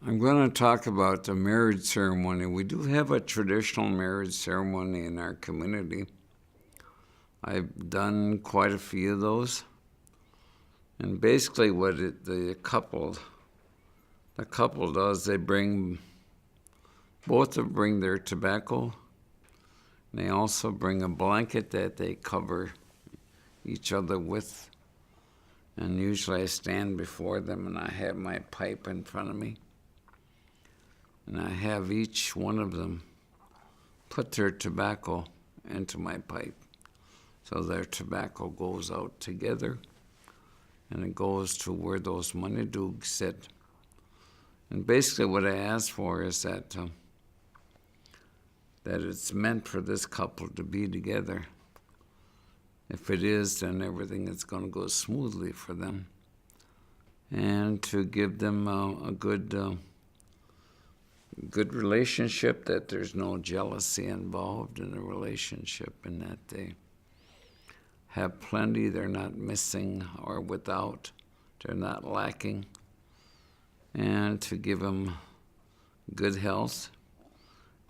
I'm going to talk about the marriage ceremony. We do have a traditional marriage ceremony in our community. I've done quite a few of those. And basically what the couple does, both of them bring their tobacco. And they also bring a blanket that they cover each other with. And usually I stand before them and I have my pipe in front of me. And I have each one of them put their tobacco into my pipe. So their tobacco goes out together and it goes to where those money doogs sit. And basically what I ask for is that it's meant for this couple to be together. If it is, then everything is going to go smoothly for them. And to give them a good relationship, that there's no jealousy involved in the relationship, and that they have plenty, they're not missing or without, they're not lacking. And to give them good health,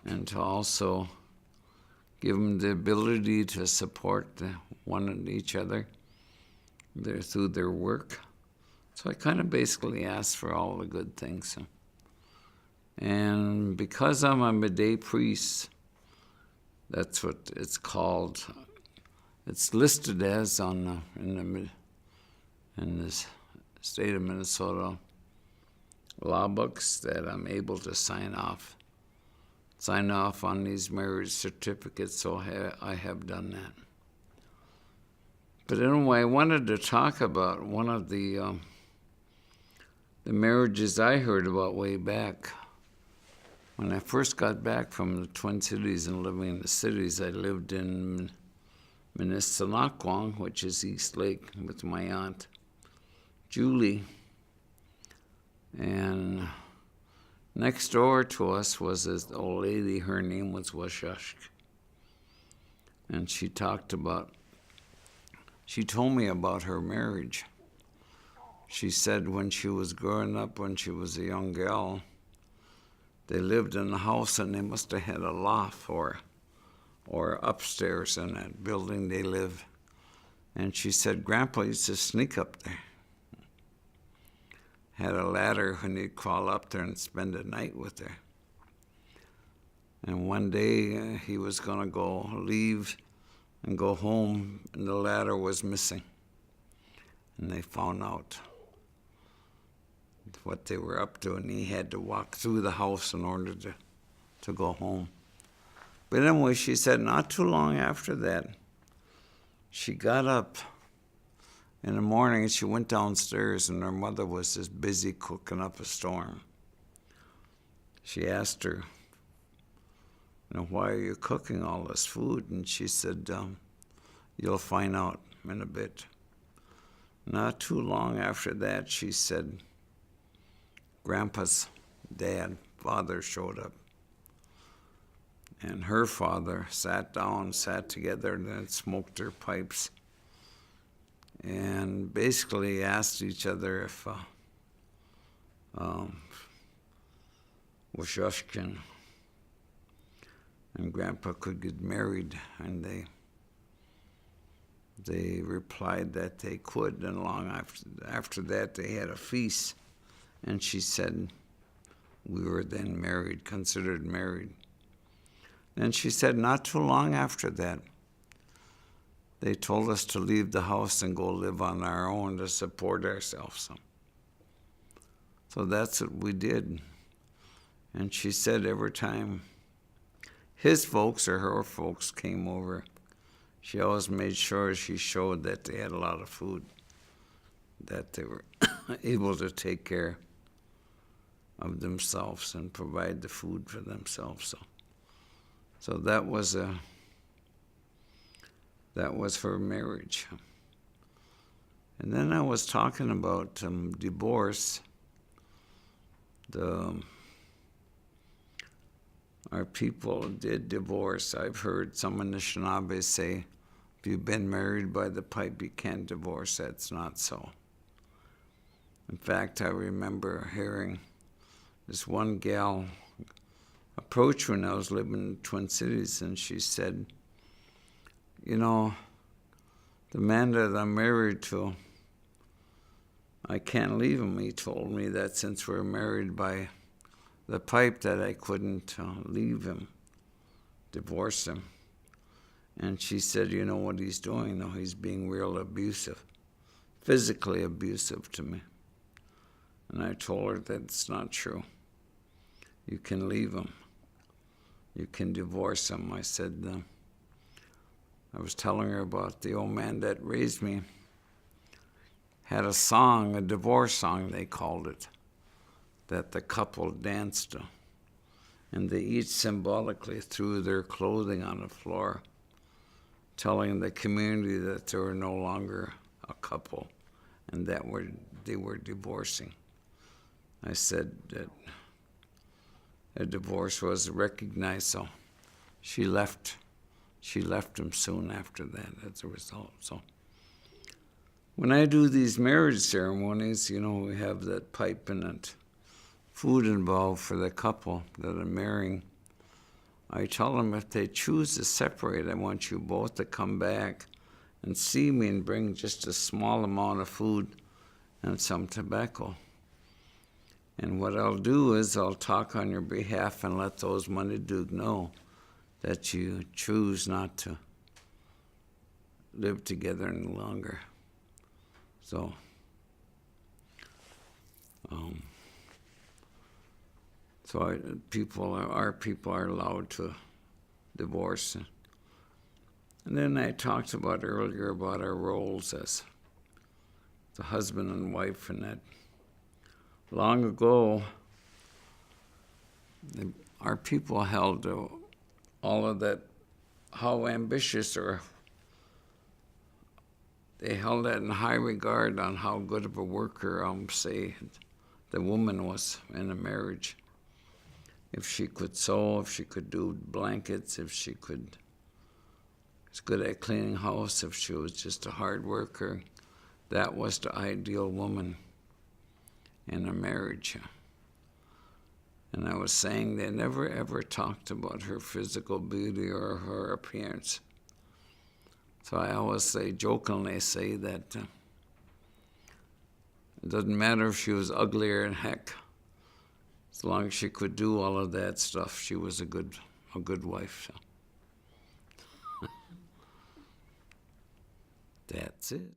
and to also give them the ability to support one and each other through their work. So I kind of basically ask for all the good things. And because I'm a midday priest, that's what it's called. It's listed as in the state of Minnesota law books that I'm able to sign off on these marriage certificates, so I have done that. But anyway, I wanted to talk about one of the marriages I heard about way back. When I first got back from the Twin Cities and living in the cities, I lived in Anishinaabe, which is East Lake, with my aunt Julie. And next door to us was this old lady. Her name was Washushk. And she told me about her marriage. She said when she was growing up, when she was a young gal, they lived in a house and they must have had a loft or upstairs in that building they lived. And she said Grandpa used to sneak up there. Had a ladder and he'd crawl up there and spend the night with her. And one day he was going to leave and go home, and the ladder was missing. And they found out what they were up to, and he had to walk through the house in order to go home. But anyway, she said not too long after that, she got up in the morning and she went downstairs, and her mother was just busy cooking up a storm. She asked her, why are you cooking all this food? And she said, you'll find out in a bit. Not too long after that, she said, Grandpa's father showed up. And her father sat together, and then smoked their pipes. And basically asked each other if Washushkin and Grandpa could get married, and they replied that they could. And long after that, they had a feast, and she said we were then married, considered married. And she said not too long after that, they told us to leave the house and go live on our own to support ourselves. So that's what we did. And she said every time his folks or her folks came over, she always made sure she showed that they had a lot of food, that they were able to take care of themselves and provide the food for themselves. So that was her marriage. And then I was talking about divorce. Our people did divorce. I've heard some Anishinaabe say, if you've been married by the pipe, you can't divorce. That's not so. In fact, I remember hearing this one gal approached me when I was living in the Twin Cities, and she said, you know, the man that I'm married to, I can't leave him. He told me that since we're married by the pipe that I couldn't leave him, divorce him. And she said, you know what he's doing? No, he's being real abusive, physically abusive to me. And I told her that it's not true. You can leave him. You can divorce him. I said, I was telling her about the old man that raised me, had a song, a divorce song they called it, that the couple danced to. And they each symbolically threw their clothing on the floor, telling the community that they were no longer a couple and that they were divorcing. I said that a divorce was recognized, so she left him soon after that as a result. So when I do these marriage ceremonies, you know, we have that pipe and that food involved for the couple that I'm marrying. I tell them if they choose to separate, I want you both to come back and see me and bring just a small amount of food and some tobacco. And what I'll do is I'll talk on your behalf and let those Manidug know that you choose not to live together any longer. So, our people are allowed to divorce. And then I talked about earlier about our roles as the husband and wife, and that long ago, our people held all of that, how ambitious, or they held that in high regard on how good of a worker, say, the woman was in a marriage. If she could sew, if she could do blankets, if she was good at cleaning house, if she was just a hard worker, that was the ideal woman in a marriage. And I was saying they never ever talked about her physical beauty or her appearance. So I always jokingly say that it doesn't matter if she was uglier than heck. As long as she could do all of that stuff, she was a good wife. So. That's it.